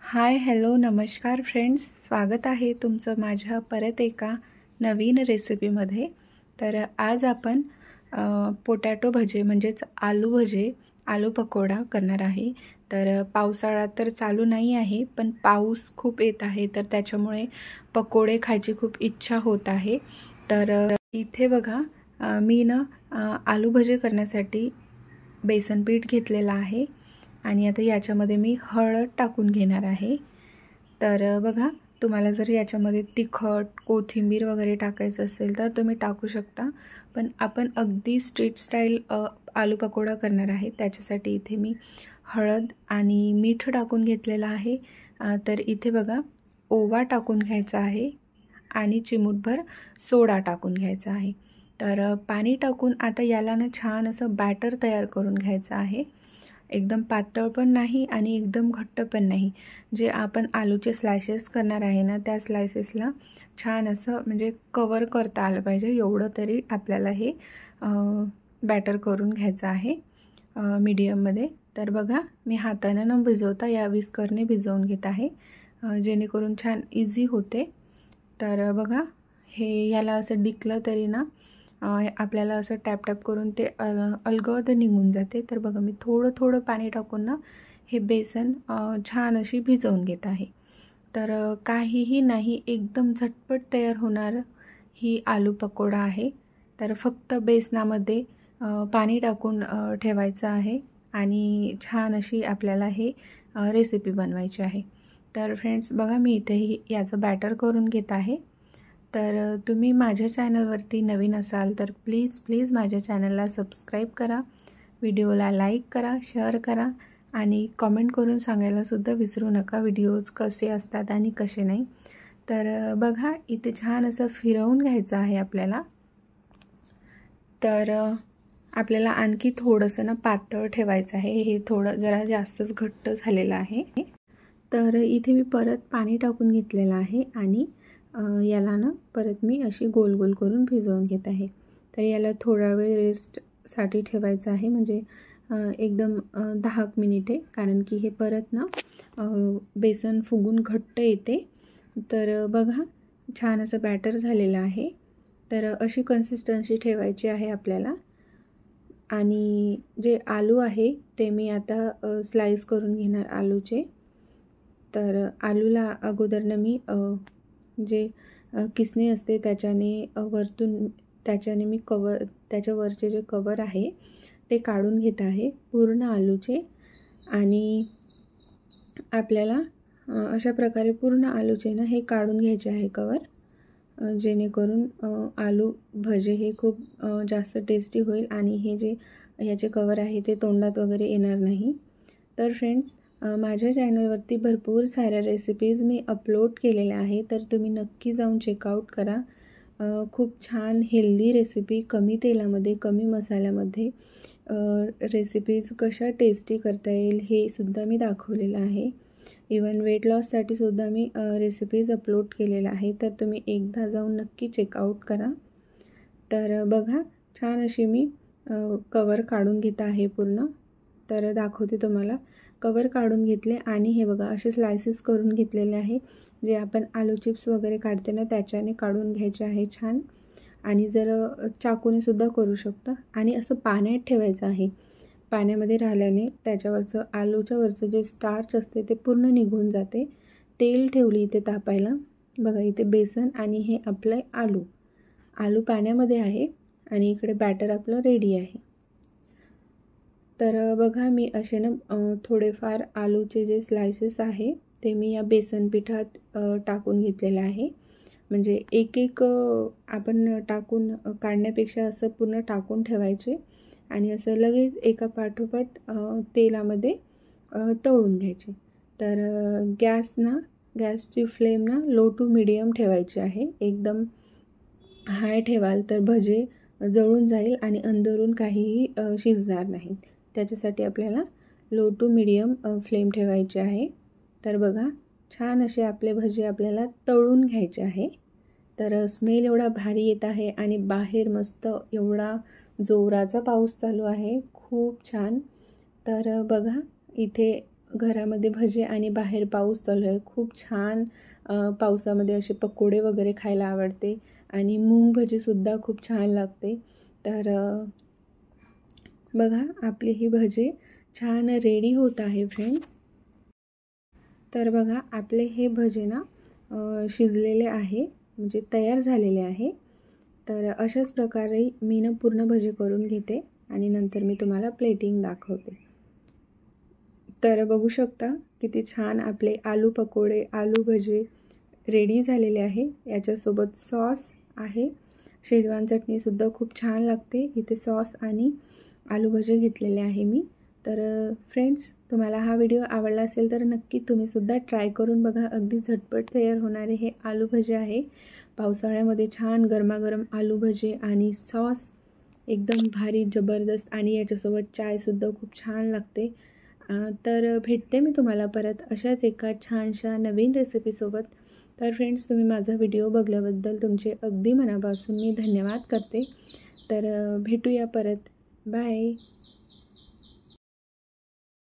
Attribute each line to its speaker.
Speaker 1: Hi hello नमस्कार friends, स्वागत आहे तुमचं माझ्या परत एका नवीन रेसिपीमध्ये। तर आज आपण पोटॅटो भजे म्हणजेच आलू भजे, आलू पकोडा करणार आहे। तर पावसाळा तर चालू नाही आहे, पण पाऊस खूप येत आहे, तर त्याच्यामुळे पकोडे खायची खूप इच्छा होत आहे। तर इथे बघा, मी आलू भजे करण्यासाठी बेसन पीठ घेतलेलं आहे आणि आता याच्यामध्ये मी हळद टाकून घेणार आहे। तर बघा, तुम्हाला जर याच्यामध्ये तिखट, कोथिंबीर वगैरे टाकायचं असेल तर तुम्ही टाकू शकता, पण आपण अगदी स्ट्रीट स्टाईल आलू पकोडा करणार आहे, त्याच्यासाठी इथे मी हळद आणि मीठ टाकून घेतलेलं आहे। तर इथे बघा, ओवा टाकून घ्यायचा आहे आणि चिमूटभर सोडा टाकून घ्यायचा आहे। तर पाणी टाकून आता याला छान असं बॅटर तयार करून घ्यायचं आहे। एकदम पातळ पण नाही आणि एकदम घट्ट पण नाही। जे आपण आलूचे स्लायसेस करणार आहे ना, त्या स्लायसेसला छान असं म्हणजे कवर करता आलं पाहिजे, एवढं तरी आपल्याला हे बॅटर करून घ्यायचं आहे मीडियममध्ये। तर बघा, मी हाताने न भिजवता या विस्करने भिजवून घेत आहे, जेणेकरून छान इझी होते। तर बघा, हे याला असं डिकलं तरी आपल्याला असं टॅप टॅप करून ते अलगद निघून जाते। तर बघा, मी थोडं थोडं पाणी टाकून हे बेसन छान अशी भिजवून घेत आहे। तर काहीही नाही, एकदम झटपट तयार होणार ही आलू पकोडा आहे। तर फक्त बेसनामध्ये पाणी टाकून ठेवायचं आहे आणि छान अशी आपल्याला हे रेसिपी बनवायची आहे। तर फ्रेंड्स बघा, मी इथेही याचं बॅटर करून घेत आहे। तर तुम्ही माझ्या चॅनलवरती नवीन असाल तर प्लीज माझ्या चॅनलला सबस्क्राईब करा, व्हिडिओला लाईक करा, शेअर करा आणि कमेंट करून सांगायलासुद्धा विसरू नका व्हिडिओज कसे असतात आणि कसे नाही। तर बघा, इथे छान असं फिरवून घ्यायचं आहे आपल्याला। तर आपल्याला आणखी थोडंसं पातळ ठेवायचं आहे, हे थोडं जरा जास्तच घट्ट झालेलं आहे। तर इथे मी परत पाणी टाकून घेतलेलं आहे आणि याला परत मी अशी गोल गोल करून भिजवून घेत आहे। तर याला थोडा वेळ रेस्टसाठी ठेवायचं आहे, म्हणजे एकदम 10 मिनिटे, कारण की हे परत बेसन फुगून घट्ट येते। तर बघा, छान असं बॅटर झालेलं आहे। तर अशी कन्सिस्टन्सी ठेवायची आहे आपल्याला। आणि जे आलू आहे ते मी आता स्लाइस करून घेणार आलूचे। तर आलूला अगोदरनं मी जे किसणी असते त्याच्याने वरतून त्याच्याने मी त्याच्यावरचे जे कवर आहे ते काढून घेत आहे पूर्ण आलूचे। आणि आपल्याला अशा प्रकारे पूर्ण आलूचे हे काढून घ्यायचे आहे कवर, जेणेकरून आलू भजे हे खूप जास्त टेस्टी होईल आणि हे जे याचे कवर आहे ते तोंडात वगैरे येणार नाही। तर फ्रेंड्स, माझ्या चॅनलवरती भरपूर साऱ्या रेसिपीज मी अपलोड केलेल्या आहे, तर तुम्ही नक्की जाऊन चेकआउट करा। खूप छान हेल्दी रेसिपी, कमी तेलामध्ये, कमी मसाल्यामध्ये रेसिपीज कशा टेस्टी करता येईल हे सुद्धा मी दाखवलेलं आहे। इवन वेट लॉससाठी सुद्धा मी रेसिपीज अपलोड केलेल्या आहे, तर तुम्ही एकदा जाऊन नक्की चेकआउट करा। तर बघा, छान अशी मी कवर काढून घेत आहे पूर्ण। तर दाखवते तुम्हाला, कवर काढून घेतले आणि हे बघा, असे स्लायसेस करून घेतलेले आहे, जे आपण आलू चिप्स वगैरे काढते ना त्याच्याने काढून घ्यायचे आहे छान। आणि जर चाकूने सुद्धा करू शकता आणि असं पाण्यात ठेवायचं आहे। पाण्यामध्ये राहिल्याने त्याच्यावरचं आलूच्या वरचं जे स्टार्च असते ते पूर्ण निघून जाते। तेल ठेवली इथे तापायला, बघा इथे बेसन आणि हे आपलं आलू पाण्यामध्ये आहे आणि इकडे बॅटर आपलं रेडी आहे। तर बघा, मी असे थोडेफार आलूचे जे स्लायसेस आहे ते मी या बेसन पिठात टाकून घेतलेलं आहे। म्हणजे एक एक आपण टाकून काढण्यापेक्षा असं पूर्ण टाकून ठेवायचे आणि असं लगेच एका पाठोपाठ तेलामध्ये तळून घ्यायचे। तर गॅसची फ्लेम लो टू मीडियम ठेवायची आहे। एकदम हाय ठेवाल तर भजे जळून जाईल आणि अंदरून काहीही शिजणार नाही, त्याच्यासाठी आपल्याला लो टू मीडियम फ्लेम ठेवायची आहे। तर बघा, छान असे आपले भजे आपल्याला तळून घ्यायचे आहे। तर स्मेल एवढा भारी येत आहे आणि बाहेर मस्त एवढा जोराचा पाऊस चालू आहे, खूप छान। तर बघा, इथे घरामध्ये भजे आणि बाहेर पाऊस चालू आहे, खूप छान पावसामध्ये असे पकोडे वगैरे खायला आवडते आणि मूग भजीसुद्धा खूप छान लागते. तर बघा आपली ही भजे छान रेडी होत आहे फ्रेंड्स. तर बघा आपले हे भजे ना शिजलेले आहे, म्हणजे तयार झालेले आहे. तर अशाच प्रकारे मी ना पूर्ण भजे करून घेते आणि नंतर मी तुम्हाला प्लेटिंग दाखवते. तर बघू शकता किती छान आपले आलू पकोडे, आलू भजे रेडी झालेले आहे. याच्यासोबत सॉस आहे, शेजवान चटणीसुद्धा खूप छान लागते. इथे सॉस आणि आलू भजे घेतलेले आहे मी. तर फ्रेंड्स, तुम्हाला हा व्हिडिओ आवडला असेल तर नक्की तुम्हीसुद्धा ट्राय करून बघा. अगदी झटपट तयार होणारे हे आलू भजे आहे. पावसाळ्यामध्ये छान गरमागरम आलू भजे आणि सॉस एकदम भारी जबरदस्त, आणि याच्यासोबत चायसुद्धा खूप छान लागते. तर भेटते मी तुम्हाला परत अशाच एका छानशा नवीन रेसिपीसोबत. तर फ्रेंड्स, तुम्ही माझा व्हिडिओ बघल्याबद्दल तुमचे अगदी मनापासून मी धन्यवाद करते. तर भेटूया परत. बाय.